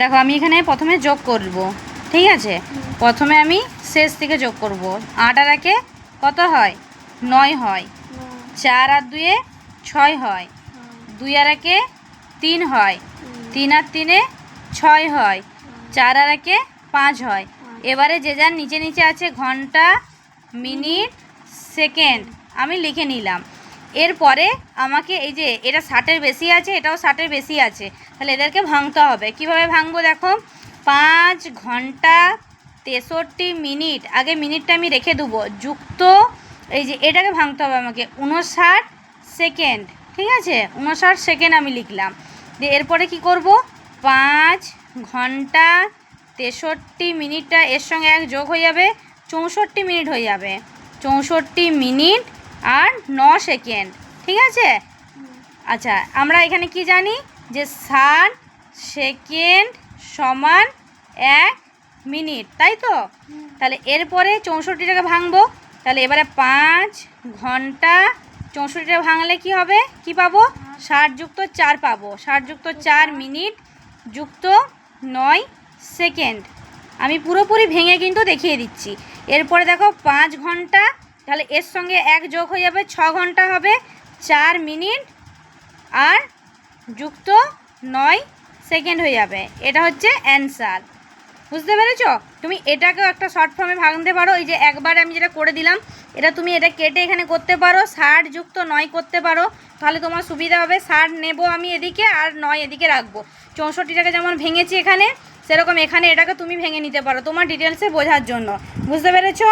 দেখো আমি এখানে প্রথমে যোগ করব, ঠিক আছে। প্রথমে আমি শেষ থেকে যোগ করব। 8 আর 1 কত হয়? 9 হয়। 4 আর 2 6 হয়। 2 আর 1 3 হয়। 3 আর 3 6 হয়। 4 আর 1 5 হয়। এবারে যে যার নিচে নিচে আছে ঘন্টা, মিনিট, সেকেন্ড আমি লিখে নিলাম। এরপরে আমাকে এই যে এটা 60-এর বেশি আছে, এটাও 60-এর বেশি আছে, তাহলে এদেরকে ভাঙতে হবে। কিভাবে ভাঙবো দেখো, 5 ঘন্টা 63 মিনিট, আগে মিনিটটা আমি রেখে দেবো, যুক্ত এই যে এটাকে ভাঙতে হবে আমাকে 59 সেকেন্ড, ঠিক আছে। 59 সেকেন্ড আমি লিখলাম। দিয়ে এরপরে কি করব, 5 ঘন্টা 63 মিনিটটা এর সঙ্গে এক যোগ হয়ে যাবে, 64 মিনিট হয়ে যাবে। 64 মিনিট আর 9 সেকেন্ড, ঠিক আছে। আচ্ছা, আমরা এখানে কি জানি যে 60 সেকেন্ড সমান 1 মিনিট, তাই তো। তাহলে এরপরে 64টাকে ভাঙবো। তাহলে এবারে 5 ঘন্টা 64টা ভাঙলে কি হবে, কি পাবো? 60 যুক্ত 4 পাবো। 60 যুক্ত 4 মিনিট যুক্ত 9 সেকেন্ড। আমি পুরোপুরি ভেঙে কিন্তু দেখিয়ে দিচ্ছি। এরপরে দেখো 5 ঘন্টা, তাহলে এর সঙ্গে এক যোগ হয়ে যাবে, 6 ঘন্টা হবে, 4 মিনিট আর যুক্ত 9 সেকেন্ড হয়ে যাবে। এটা হচ্ছে অ্যান্সার। বুঝতে পেরেছ? তুমি এটাকেও একটা শর্ট ফর্মে ভাঙতে পারো। এই যে একবার আমি যেটা করে দিলাম, এটা তুমি এটা কেটে এখানে করতে পারো, 60 যুক্ত 9 করতে পারো, তাহলে তোমার সুবিধা হবে। 60 নেব আমি এদিকে আর 9 এদিকে রাখবো। 64টাকে যেমন ভেঙেছি এখানে, সেরকম এখানে এটাকে তুমি ভেঙে নিতে পারো তোমার ডিটেলসে বোঝার জন্য। বুঝতে পেরেছো?